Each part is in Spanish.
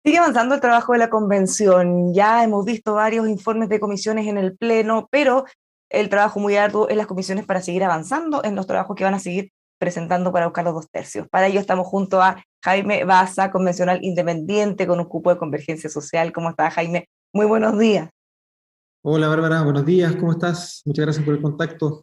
Sigue avanzando el trabajo de la convención. Ya hemos visto varios informes de comisiones en el Pleno, pero el trabajo muy arduo en las comisiones para seguir avanzando en los trabajos que van a seguir presentando para buscar los dos tercios. Para ello estamos junto a Jaime Baza, convencional independiente con un cupo de convergencia social. ¿Cómo está, Jaime? Muy buenos días. Hola Bárbara, buenos días, ¿cómo estás? Muchas gracias por el contacto.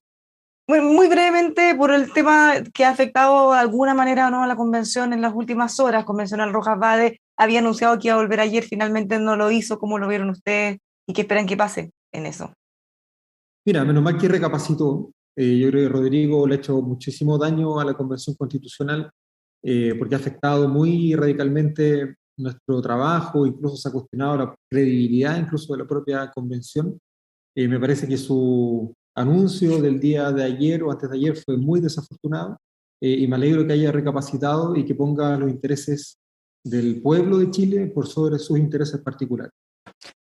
Bueno, muy brevemente, por el tema que ha afectado de alguna manera o no a la convención en las últimas horas, Convencional Rojas Vade había anunciado que iba a volver ayer, finalmente no lo hizo. ¿Cómo lo vieron ustedes y qué esperan que pase en eso? Mira, menos mal que recapacitó. Yo creo que Rodrigo le ha hecho muchísimo daño a la Convención Constitucional porque ha afectado muy radicalmente nuestro trabajo, incluso se ha cuestionado la credibilidad incluso de la propia Convención. Me parece que su anuncio del día de ayer o antes de ayer fue muy desafortunado y me alegro que haya recapacitado y que ponga los intereses del pueblo de Chile por sobre sus intereses particulares.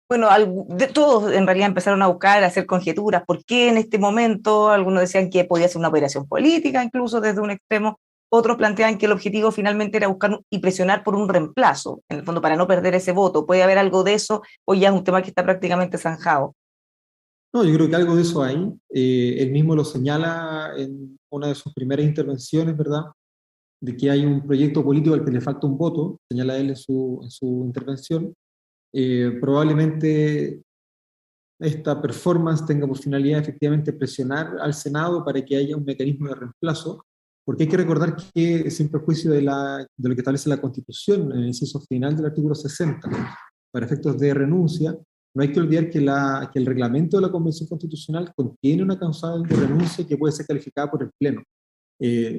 Bueno, de todos en realidad empezaron a buscar, a hacer conjeturas. ¿Por qué en este momento? Algunos decían que podía ser una operación política, incluso desde un extremo. Otros planteaban que el objetivo finalmente era buscar y presionar por un reemplazo, en el fondo, para no perder ese voto. ¿Puede haber algo de eso o ya es un tema que está prácticamente zanjado? No, yo creo que algo de eso hay. Él mismo lo señala en una de sus primeras intervenciones, ¿verdad? De que hay un proyecto político al que le falta un voto, señala él en su intervención. Probablemente esta performance tenga por finalidad efectivamente presionar al Senado para que haya un mecanismo de reemplazo, porque hay que recordar que sin perjuicio de lo que establece la Constitución en el inciso final del artículo 60, para efectos de renuncia, no hay que olvidar que el reglamento de la Convención Constitucional contiene una causal de renuncia que puede ser calificada por el Pleno.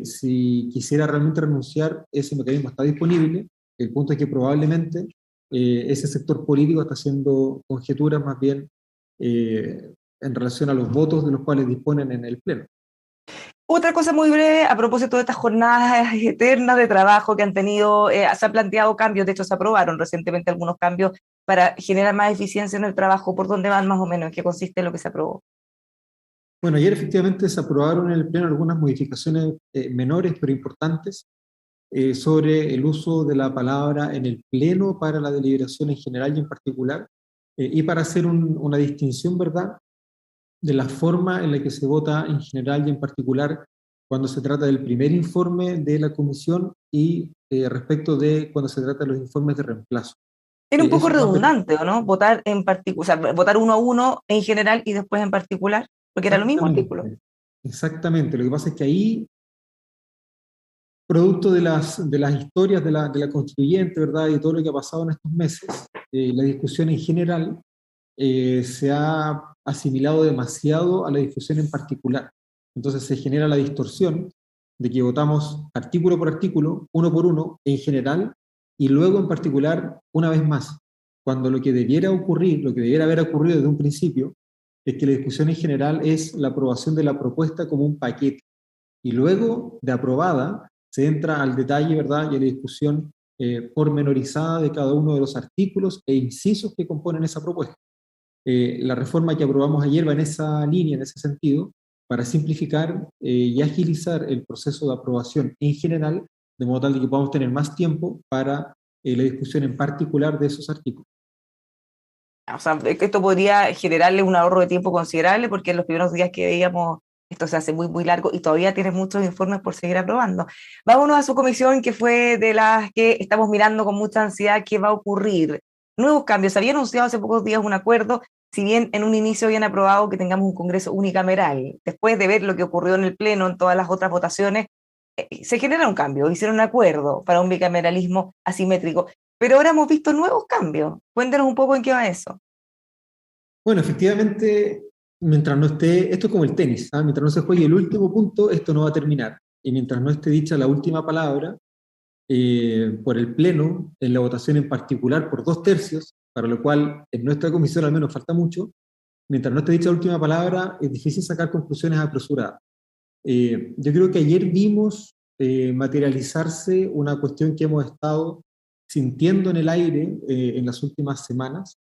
Si quisiera realmente renunciar, ese mecanismo está disponible. El punto es que probablemente ese sector político está haciendo conjeturas más bien en relación a los votos de los cuales disponen en el Pleno. Otra cosa muy breve, a propósito de estas jornadas eternas de trabajo que han tenido, se han planteado cambios, de hecho se aprobaron recientemente algunos cambios para generar más eficiencia en el trabajo. ¿Por dónde van más o menos? ¿En qué consiste lo que se aprobó? Bueno, ayer efectivamente se aprobaron en el Pleno algunas modificaciones menores pero importantes sobre el uso de la palabra en el Pleno para la deliberación en general y en particular, y para hacer una distinción, ¿verdad?, de la forma en la que se vota en general y en particular cuando se trata del primer informe de la comisión y respecto de cuando se trata de los informes de reemplazo. Era un poco Esos cambios, redundante, ¿o no? Votar en particular, o sea, votar uno a uno en general y después en particular, porque era lo mismo artículo. exactamente, exactamente. Lo que pasa es que ahí, producto de las historias de la constituyente, ¿verdad? Y todo lo que ha pasado en estos meses, la discusión en general se ha asimilado demasiado a la discusión en particular. Entonces se genera la distorsión de que votamos artículo por artículo, uno por uno, en general, y luego en particular una vez más, cuando lo que debiera ocurrir, lo que debiera haber ocurrido desde un principio, es que la discusión en general es la aprobación de la propuesta como un paquete, y luego de aprobada se entra al detalle, ¿verdad?, y a la discusión pormenorizada de cada uno de los artículos e incisos que componen esa propuesta. La reforma que aprobamos ayer va en esa línea, en ese sentido, para simplificar y agilizar el proceso de aprobación en general, de modo tal de que podamos tener más tiempo para la discusión en particular de esos artículos. O sea, que esto podría generarle un ahorro de tiempo considerable porque en los primeros días que veíamos esto se hace muy, muy largo y todavía tiene muchos informes por seguir aprobando. Vámonos a su comisión, que fue de las que estamos mirando con mucha ansiedad qué va a ocurrir. Nuevos cambios. Se había anunciado hace pocos días un acuerdo, si bien en un inicio habían aprobado que tengamos un Congreso unicameral. Después de ver lo que ocurrió en el Pleno, en todas las otras votaciones, se genera un cambio, hicieron un acuerdo para un bicameralismo asimétrico. Pero ahora hemos visto nuevos cambios. Cuéntenos un poco en qué va eso. Bueno, efectivamente, mientras no esté, esto es como el tenis, ¿ah? Mientras no se juegue el último punto, esto no va a terminar. Y mientras no esté dicha la última palabra, por el Pleno, en la votación en particular, por dos tercios, para lo cual en nuestra comisión al menos falta mucho, mientras no esté dicha la última palabra, es difícil sacar conclusiones apresuradas. Yo creo que ayer vimos materializarse una cuestión que hemos estado sintiendo en el aire en las últimas semanas,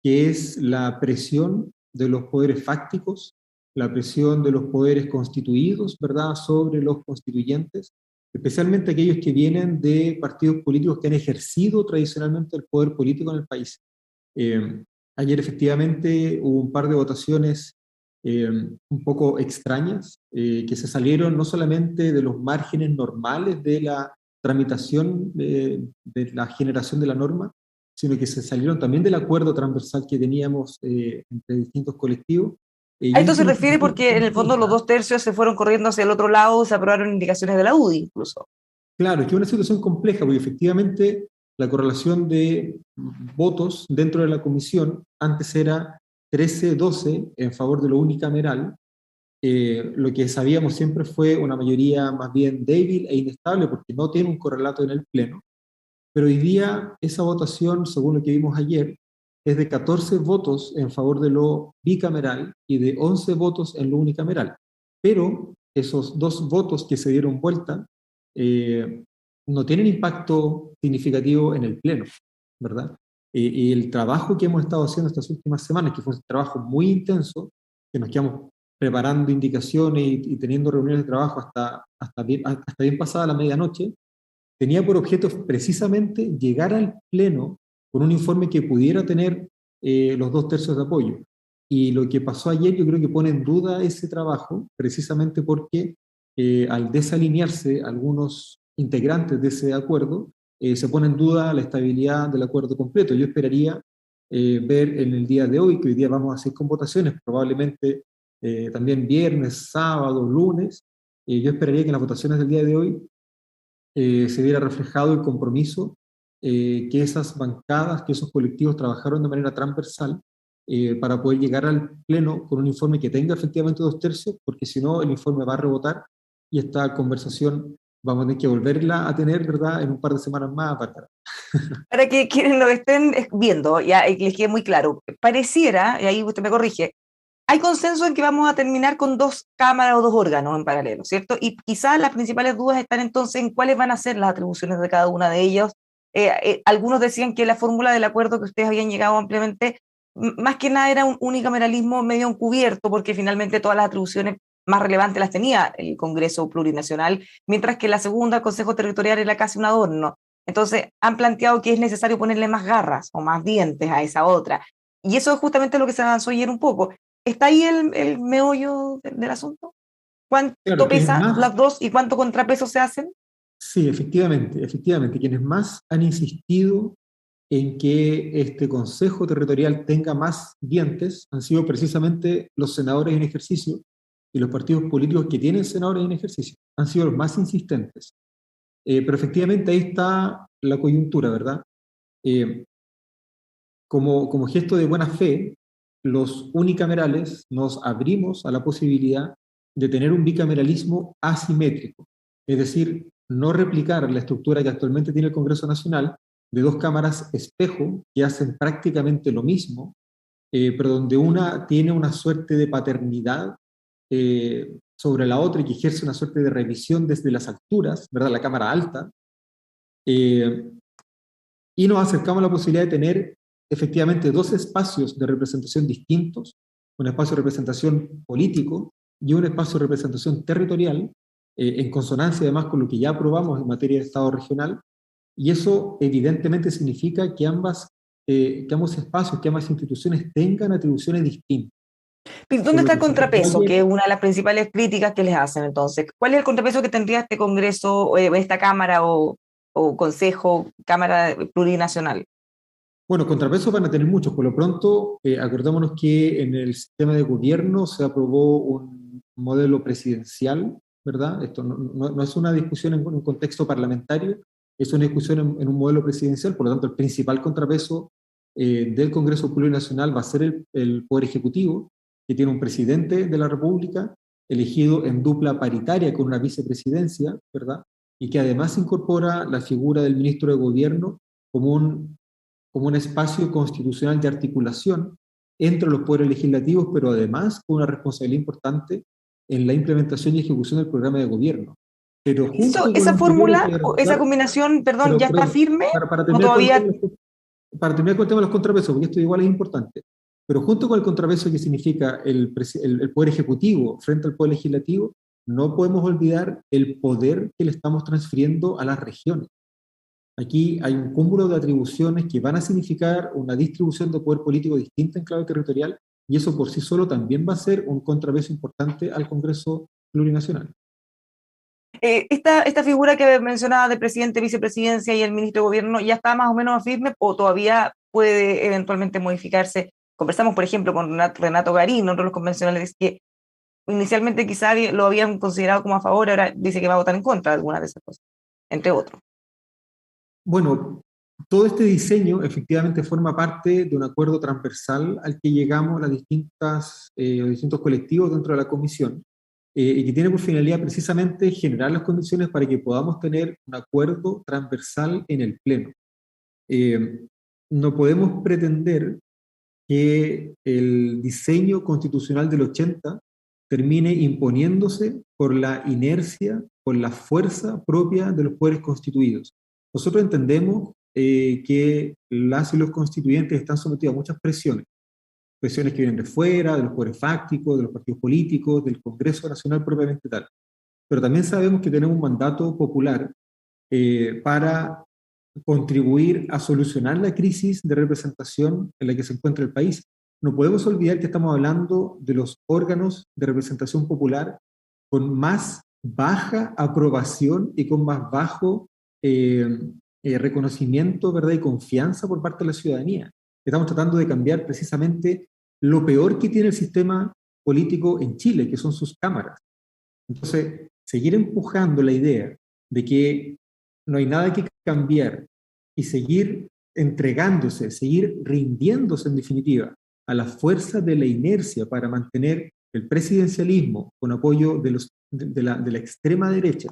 que es la presión de los poderes fácticos la presión de los poderes constituidos, ¿verdad?, sobre los constituyentes, especialmente aquellos que vienen de partidos políticos que han ejercido tradicionalmente el poder político en el país. Ayer efectivamente hubo un par de votaciones un poco extrañas, que se salieron no solamente de los márgenes normales de la tramitación de la generación de la norma, sino que se salieron también del acuerdo transversal que teníamos entre distintos colectivos. A Y esto eso se nos refiere preocupa porque en el fondo los bastante. 2 tercios se fueron corriendo hacia el otro lado, se aprobaron indicaciones de la UDI incluso. Claro, es que es una situación compleja, porque efectivamente la correlación de votos dentro de la comisión antes era 13-12 en favor de lo unicameral. Lo que sabíamos siempre fue una mayoría más bien débil e inestable, porque no tiene un correlato en el Pleno. Pero hoy día esa votación, según lo que vimos ayer, es de 14 votos en favor de lo bicameral y de 11 votos en lo unicameral. Pero esos 2 votos que se dieron vuelta eh, no tienen impacto significativo en el Pleno, ¿verdad? Y el trabajo que hemos estado haciendo estas últimas semanas, que fue un trabajo muy intenso, que nos quedamos preparando indicaciones y teniendo reuniones de trabajo hasta bien pasada la medianoche, tenía por objeto precisamente llegar al Pleno con un informe que pudiera tener los 2 tercios de apoyo. Y lo que pasó ayer yo creo que pone en duda ese trabajo, precisamente porque al desalinearse algunos integrantes de ese acuerdo, se pone en duda la estabilidad del acuerdo completo. Yo esperaría ver en el día de hoy, que hoy día vamos a hacer con votaciones, probablemente también viernes, sábado, lunes, yo esperaría que en las votaciones del día de hoy se viera reflejado el compromiso que esas bancadas, que esos colectivos trabajaron de manera transversal para poder llegar al Pleno con un informe que tenga efectivamente 2 tercios, porque si no el informe va a rebotar y esta conversación vamos a tener que volverla a tener, ¿verdad?, en un par de semanas más, Bárbara. Para que quienes lo estén viendo, ya y que les quede muy claro, pareciera, y ahí usted me corrige, hay consenso en que vamos a terminar con 2 cámaras o 2 órganos en paralelo, ¿cierto? Y quizás las principales dudas están entonces en cuáles van a ser las atribuciones de cada una de ellos. Algunos decían que la fórmula del acuerdo que ustedes habían llegado ampliamente, más que nada era un unicameralismo medio encubierto, porque finalmente todas las atribuciones más relevantes las tenía el Congreso Plurinacional, mientras que la segunda, el Consejo Territorial, era casi un adorno. Entonces, han planteado que es necesario ponerle más garras o más dientes a esa otra. Y eso es justamente lo que se avanzó ayer un poco. ¿Está ahí el meollo del asunto? Claro, ¿Cuánto quienes pesa más, las dos y cuánto contrapeso se hacen? sí, efectivamente, efectivamente, quienes más han insistido en que este Consejo Territorial tenga más dientes han sido precisamente los senadores en ejercicio y los partidos políticos que tienen senadores en ejercicio. Han sido los más insistentes. Pero efectivamente ahí está la coyuntura, ¿verdad? Eh, como gesto de buena fe, los unicamerales nos abrimos a la posibilidad de tener un bicameralismo asimétrico, es decir, no replicar la estructura que actualmente tiene el Congreso Nacional de 2 cámaras espejo que hacen prácticamente lo mismo, pero donde una tiene una suerte de paternidad sobre la otra y que ejerce una suerte de revisión desde las alturas, ¿verdad? La Cámara Alta, eh, y nos acercamos a la posibilidad de tener efectivamente 2 espacios de representación distintos, un espacio de representación político y un espacio de representación territorial, en consonancia además con lo que ya aprobamos en materia de Estado regional, y eso evidentemente significa que ambos espacios, que ambas instituciones tengan atribuciones distintas. ¿Dónde Por lo está el que se aprobó contrapeso? Que es ayer. una de las principales críticas que les hacen entonces. ¿Cuál es el contrapeso que tendría este Congreso, esta Cámara o Consejo, Cámara Plurinacional? Bueno, contrapesos van a tener muchos. Por lo pronto, acordémonos que en el sistema de gobierno se aprobó un modelo presidencial, ¿verdad? Esto no es una discusión en un contexto parlamentario, es una discusión en un modelo presidencial. Por lo tanto, el principal contrapeso del Congreso Plurinacional va a ser el Poder Ejecutivo, que tiene un presidente de la República elegido en dupla paritaria con una vicepresidencia, ¿verdad? Y que además incorpora la figura del ministro de Gobierno como un espacio constitucional de articulación entre los poderes legislativos, pero además con una responsabilidad importante en la implementación y ejecución del programa de gobierno. Pero junto con ¿Esa un primer fórmula, o esa combinación, perdón, ya está perdón, firme para o terminar con el todavía? tema, para terminar con el tema de los contrapesos, porque esto igual es importante. Pero junto con el contrapeso que significa el poder ejecutivo frente al poder legislativo, no podemos olvidar el poder que le estamos transfiriendo a las regiones. Aquí hay un cúmulo de atribuciones que van a significar una distribución de poder político distinta en clave territorial, y eso por sí solo también va a ser un contrapeso importante al Congreso Plurinacional. Esta figura que mencionaba de presidente, vicepresidencia y el ministro de gobierno, ¿ya está más o menos firme o todavía puede eventualmente modificarse? Conversamos, por ejemplo, con Renato Garín, otro de los convencionales, que inicialmente quizá lo habían considerado como a favor, ahora dice que va a votar en contra de algunas de esas cosas, entre otros. Bueno, todo este diseño efectivamente forma parte de un acuerdo transversal al que llegamos las los distintos colectivos dentro de la comisión, y que tiene por finalidad precisamente generar las condiciones para que podamos tener un acuerdo transversal en el Pleno. No podemos pretender que el diseño constitucional del 80 termine imponiéndose por la inercia, por la fuerza propia de los poderes constituidos. Nosotros entendemos que las y los constituyentes están sometidos a muchas presiones, presiones que vienen de fuera, de los poderes fácticos, de los partidos políticos, del Congreso Nacional propiamente tal. Pero también sabemos que tenemos un mandato popular para contribuir a solucionar la crisis de representación en la que se encuentra el país. No podemos olvidar que estamos hablando de los órganos de representación popular con más baja aprobación y con más bajo reconocimiento, ¿verdad?, y confianza por parte de la ciudadanía. Estamos tratando de cambiar precisamente lo peor que tiene el sistema político en Chile, que son sus cámaras. Entonces, seguir empujando la idea de que no hay nada que cambiar y seguir entregándose, seguir rindiéndose en definitiva a la fuerza de la inercia para mantener el presidencialismo con apoyo de la extrema derecha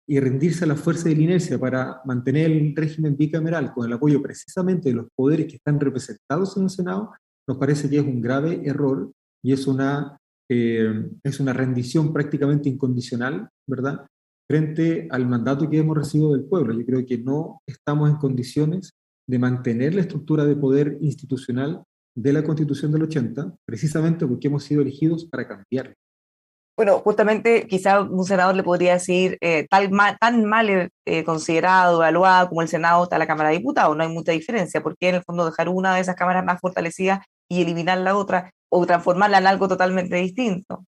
y rendirse a la fuerza de la inercia para mantener el régimen bicameral con el apoyo precisamente de los poderes que están representados en el Senado, nos parece que es un grave error y es una rendición prácticamente incondicional, ¿verdad?, frente al mandato que hemos recibido del pueblo. Yo creo que no estamos en condiciones de mantener la estructura de poder institucional de la Constitución del 80, precisamente porque hemos sido elegidos para cambiarla. Bueno, justamente quizá un senador le podría decir tan mal considerado, evaluado como el Senado está la Cámara de Diputados, no hay mucha diferencia, porque en el fondo dejar una de esas cámaras más fortalecidas y eliminar la otra o transformarla en algo totalmente distinto.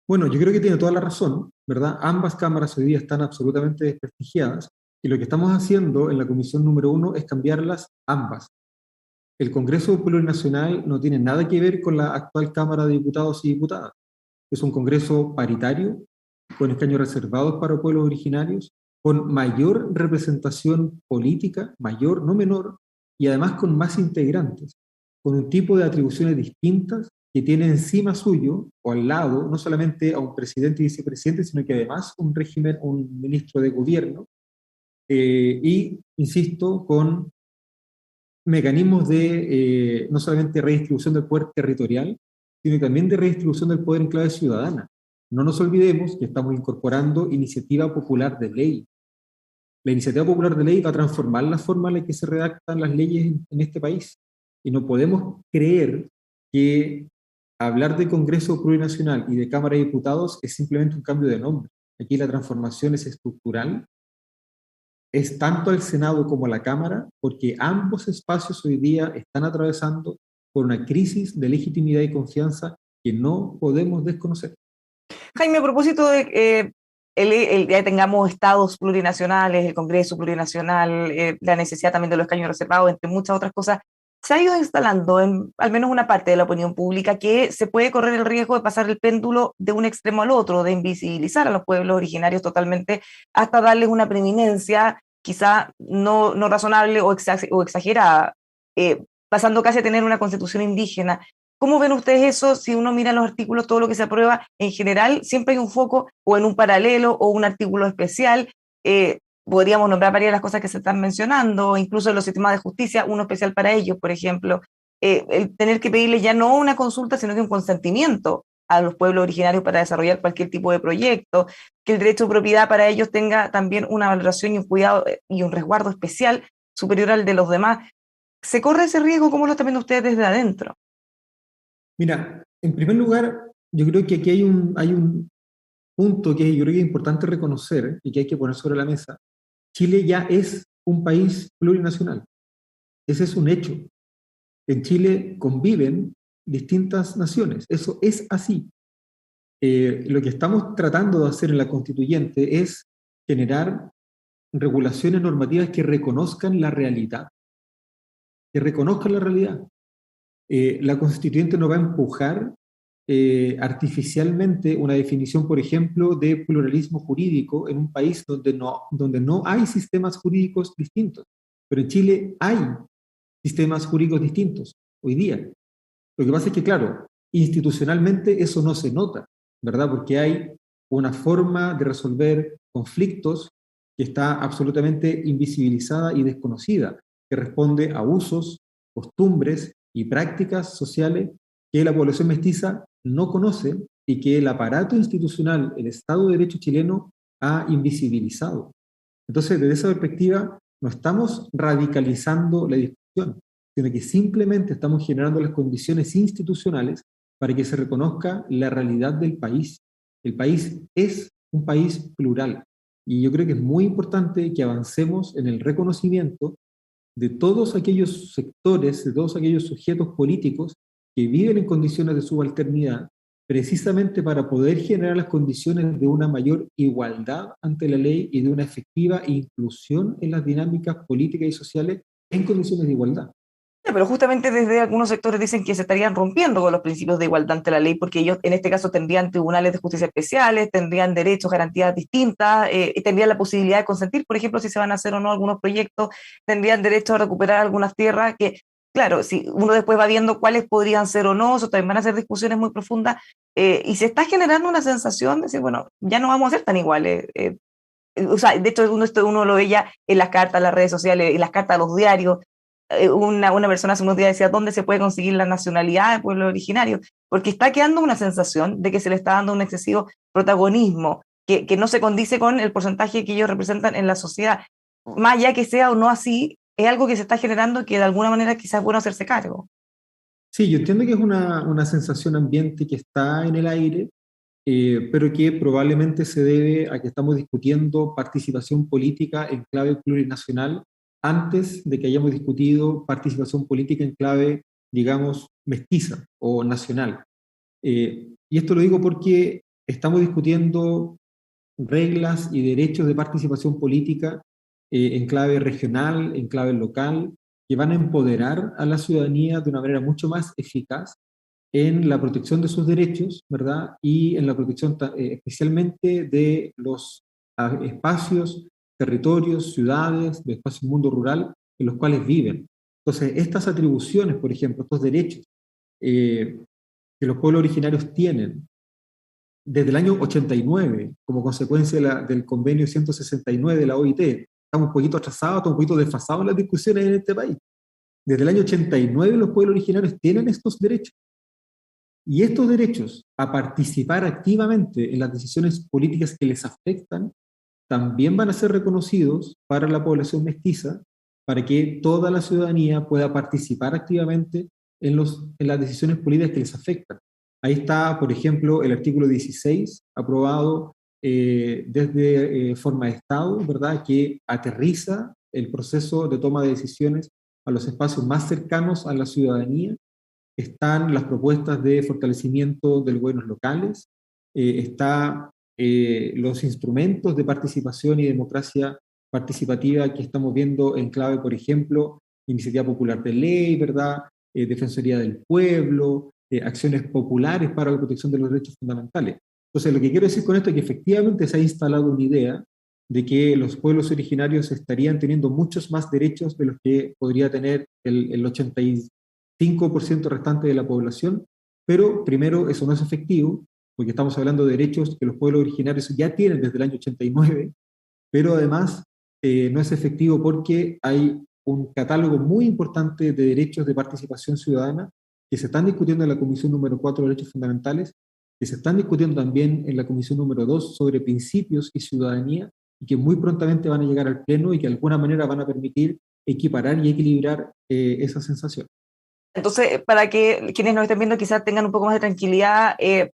Bueno, yo creo que tiene toda la razón, ¿verdad? Ambas cámaras hoy día están absolutamente desprestigiadas y lo que estamos haciendo en la comisión número 1 es cambiarlas ambas. El Congreso Plurinacional no tiene nada que ver con la actual Cámara de Diputados y Diputadas. Es un Congreso paritario, con escaños reservados para pueblos originarios, con mayor representación política, mayor, no menor, y además con más integrantes, con un tipo de atribuciones distintas que tiene encima suyo o al lado no solamente a un presidente y vicepresidente, sino que además un ministro de gobierno, y, insisto, con mecanismos de no solamente redistribución del poder territorial, sino también de redistribución del poder en clave ciudadana. No nos olvidemos que estamos incorporando iniciativa popular de ley. La iniciativa popular de ley va a transformar la forma en la que se redactan las leyes en este país. Y no podemos creer que hablar de Congreso Plurinacional y de Cámara de Diputados es simplemente un cambio de nombre. Aquí la transformación es estructural, es tanto al Senado como a la Cámara, porque ambos espacios hoy día están atravesando por una crisis de legitimidad y confianza que no podemos desconocer. Jaime, a propósito de ya tengamos estados plurinacionales, el Congreso plurinacional, la necesidad también de los escaños reservados, entre muchas otras cosas, se ha ido instalando en al menos una parte de la opinión pública que se puede correr el riesgo de pasar el péndulo de un extremo al otro, de invisibilizar a los pueblos originarios totalmente, hasta darles una preeminencia quizá no razonable o exagerada, pasando casi a tener una constitución indígena. ¿Cómo ven ustedes eso? Si uno mira los artículos, todo lo que se aprueba, en general, siempre hay un foco o en un paralelo o un artículo especial. Podríamos nombrar varias de las cosas que se están mencionando, incluso en los sistemas de justicia, uno especial para ellos, por ejemplo. El tener que pedirle ya no una consulta, sino que un consentimiento a los pueblos originarios para desarrollar cualquier tipo de proyecto, que el derecho de propiedad para ellos tenga también una valoración y un cuidado y un resguardo especial superior al de los demás. ¿Se corre ese riesgo? ¿Cómo lo están viendo ustedes desde adentro? Mira, en primer lugar, yo creo que aquí hay un punto que yo creo que es importante reconocer y que hay que poner sobre la mesa. Chile ya es un país plurinacional. Ese es un hecho. En Chile conviven distintas naciones. Eso es así. Lo que estamos tratando de hacer en la constituyente es generar regulaciones normativas que reconozcan la realidad, que reconozcan la realidad. La constituyente no va a empujar artificialmente una definición, por ejemplo, de pluralismo jurídico en un país donde no hay sistemas jurídicos distintos. Pero en Chile hay sistemas jurídicos distintos hoy día. Lo que pasa es que, claro, institucionalmente eso no se nota, ¿verdad? Porque hay una forma de resolver conflictos que está absolutamente invisibilizada y desconocida, que responde a usos, costumbres y prácticas sociales que la población mestiza no conoce y que el aparato institucional, el Estado de Derecho chileno, ha invisibilizado. Entonces, desde esa perspectiva, no estamos radicalizando la discusión, sino que simplemente estamos generando las condiciones institucionales para que se reconozca la realidad del país. El país es un país plural y yo creo que es muy importante que avancemos en el reconocimiento de todos aquellos sectores, de todos aquellos sujetos políticos que viven en condiciones de subalternidad, precisamente para poder generar las condiciones de una mayor igualdad ante la ley y de una efectiva inclusión en las dinámicas políticas y sociales en condiciones de igualdad. Pero justamente desde algunos sectores dicen que se estarían rompiendo con los principios de igualdad ante la ley, porque ellos en este caso tendrían tribunales de justicia especiales, tendrían derechos, garantías distintas, y tendrían la posibilidad de consentir, por ejemplo, si se van a hacer o no algunos proyectos, tendrían derecho a recuperar algunas tierras que, claro, si uno después va viendo cuáles podrían ser o no, eso también van a ser discusiones muy profundas, y se está generando una sensación de decir, bueno, ya no vamos a ser tan iguales. O sea, de hecho, uno lo veía en las cartas, en las redes sociales, en las cartas a los diarios. Una persona hace unos días decía, ¿dónde se puede conseguir la nacionalidad del pueblo originario? Porque está quedando una sensación de que se le está dando un excesivo protagonismo, que no se condice con el porcentaje que ellos representan en la sociedad. Más allá que sea o no así, es algo que se está generando y que de alguna manera quizás es bueno hacerse cargo. Sí, yo entiendo que es una sensación ambiente que está en el aire, pero que probablemente se debe a que estamos discutiendo participación política en clave plurinacional antes de que hayamos discutido participación política en clave, digamos, mestiza o nacional. Y esto lo digo porque estamos discutiendo reglas y derechos de participación política en clave regional, en clave local, que van a empoderar a la ciudadanía de una manera mucho más eficaz en la protección de sus derechos, ¿verdad? Y en la protección especialmente de los espacios, territorios, ciudades, de espacios mundo rural en los cuales viven. Entonces, estas atribuciones, por ejemplo, estos derechos eh, que los pueblos originarios tienen desde el año 89, como consecuencia del convenio 169 de la OIT, estamos un poquito atrasados, estamos un poquito desfasados en las discusiones en este país. Desde el año 89 los pueblos originarios tienen estos derechos. Y estos derechos a participar activamente en las decisiones políticas que les afectan también van a ser reconocidos para la población mestiza, para que toda la ciudadanía pueda participar activamente en las decisiones políticas que les afectan. Ahí está, por ejemplo, el artículo 16, aprobado desde forma de Estado, ¿verdad?, que aterriza el proceso de toma de decisiones a los espacios más cercanos a la ciudadanía. Están las propuestas de fortalecimiento de los gobiernos locales, está los instrumentos de participación y democracia participativa que estamos viendo en clave, por ejemplo, iniciativa popular de ley, ¿verdad? Defensoría del pueblo, acciones populares para la protección de los derechos fundamentales. Entonces, lo que quiero decir con esto es que efectivamente se ha instalado una idea de que los pueblos originarios estarían teniendo muchos más derechos de los que podría tener el 5% restante de la población, pero primero eso no es efectivo, porque estamos hablando de derechos que los pueblos originarios ya tienen desde el año 89, pero además no es efectivo porque hay un catálogo muy importante de derechos de participación ciudadana que se están discutiendo en la Comisión número 4 de Derechos Fundamentales, que se están discutiendo también en la Comisión número 2 sobre principios y ciudadanía, y que muy prontamente van a llegar al Pleno y que de alguna manera van a permitir equiparar y equilibrar esa sensación. Entonces, para que quienes nos estén viendo quizás tengan un poco más de tranquilidad,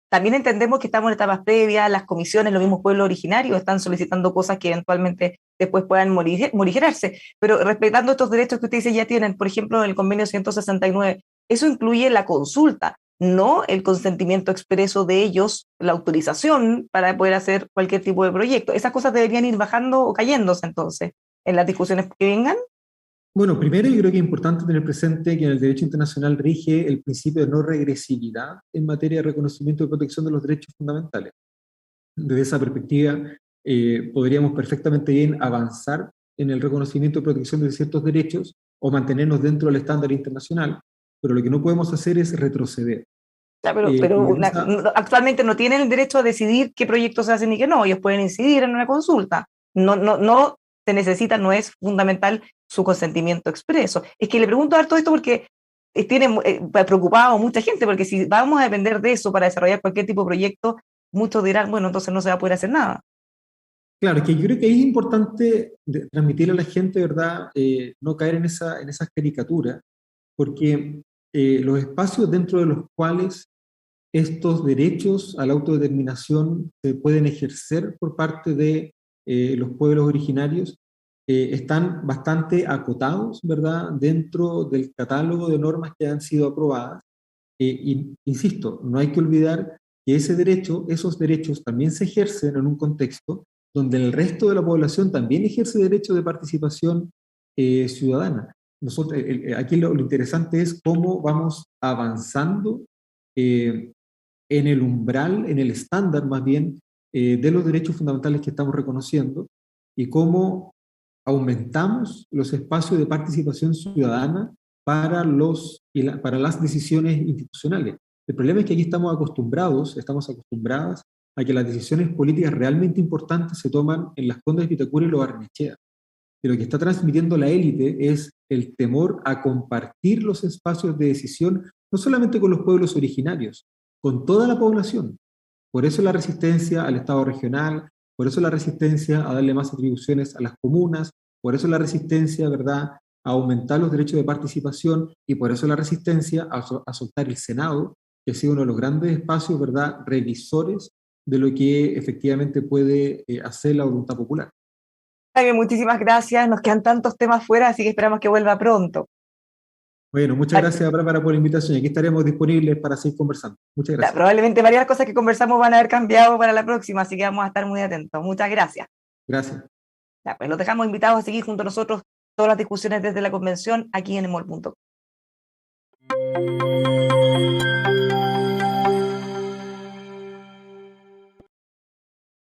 también entendemos que estamos en etapas previas, las comisiones, los mismos pueblos originarios están solicitando cosas que eventualmente después puedan morigerarse, pero respetando estos derechos que ustedes ya tienen, por ejemplo, en el convenio 169, eso incluye la consulta, no el consentimiento expreso de ellos, la autorización para poder hacer cualquier tipo de proyecto. Esas cosas deberían ir bajando o cayéndose entonces en las discusiones que vengan. Bueno, primero yo creo que es importante tener presente que en el derecho internacional rige el principio de no regresividad en materia de reconocimiento y protección de los derechos fundamentales. Desde esa perspectiva, podríamos perfectamente bien avanzar en el reconocimiento y protección de ciertos derechos o mantenernos dentro del estándar internacional, pero lo que no podemos hacer es retroceder. Ya, actualmente no tienen el derecho a decidir qué proyectos se hacen y qué no. Ellos pueden incidir en una consulta. No se necesita, no es fundamental su consentimiento expreso. Es que le pregunto a todo esto porque tiene preocupado a mucha gente, porque si vamos a depender de eso para desarrollar cualquier tipo de proyecto, muchos dirán, bueno, entonces no se va a poder hacer nada. Claro, es que yo creo que es importante transmitirle a la gente, ¿verdad? No caer en esas caricaturas, porque los espacios dentro de los cuales estos derechos a la autodeterminación se pueden ejercer por parte de los pueblos originarios están bastante acotados, ¿verdad?, dentro del catálogo de normas que han sido aprobadas. Insisto, no hay que olvidar que esos derechos también se ejercen en un contexto donde el resto de la población también ejerce derecho de participación ciudadana. Nosotros, aquí lo interesante es cómo vamos avanzando eh, en el umbral, en el estándar más bien, de los derechos fundamentales que estamos reconociendo y cómo aumentamos los espacios de participación ciudadana para las decisiones institucionales. El problema es que aquí estamos acostumbradas a que las decisiones políticas realmente importantes se toman en Las Condes de Vitacura y Lo Barnechea. Y lo que está transmitiendo la élite es el temor a compartir los espacios de decisión, no solamente con los pueblos originarios, con toda la población. Por eso la resistencia al Estado regional, por eso la resistencia a darle más atribuciones a las comunas, por eso la resistencia, ¿verdad?, a aumentar los derechos de participación y por eso la resistencia a soltar el Senado, que ha sido uno de los grandes espacios, ¿verdad?, revisores de lo que efectivamente puede hacer la voluntad popular. Jaime, muchísimas gracias. Nos quedan tantos temas fuera, así que esperamos que vuelva pronto. Bueno, muchas gracias, Bárbara, por la invitación. Aquí estaremos disponibles para seguir conversando. Muchas Ya, gracias. probablemente varias cosas que conversamos van a haber cambiado para la próxima, así que vamos a estar muy atentos. Muchas gracias. Gracias. Ya, pues los dejamos invitados a seguir junto a nosotros todas las discusiones desde la convención aquí en emol.com.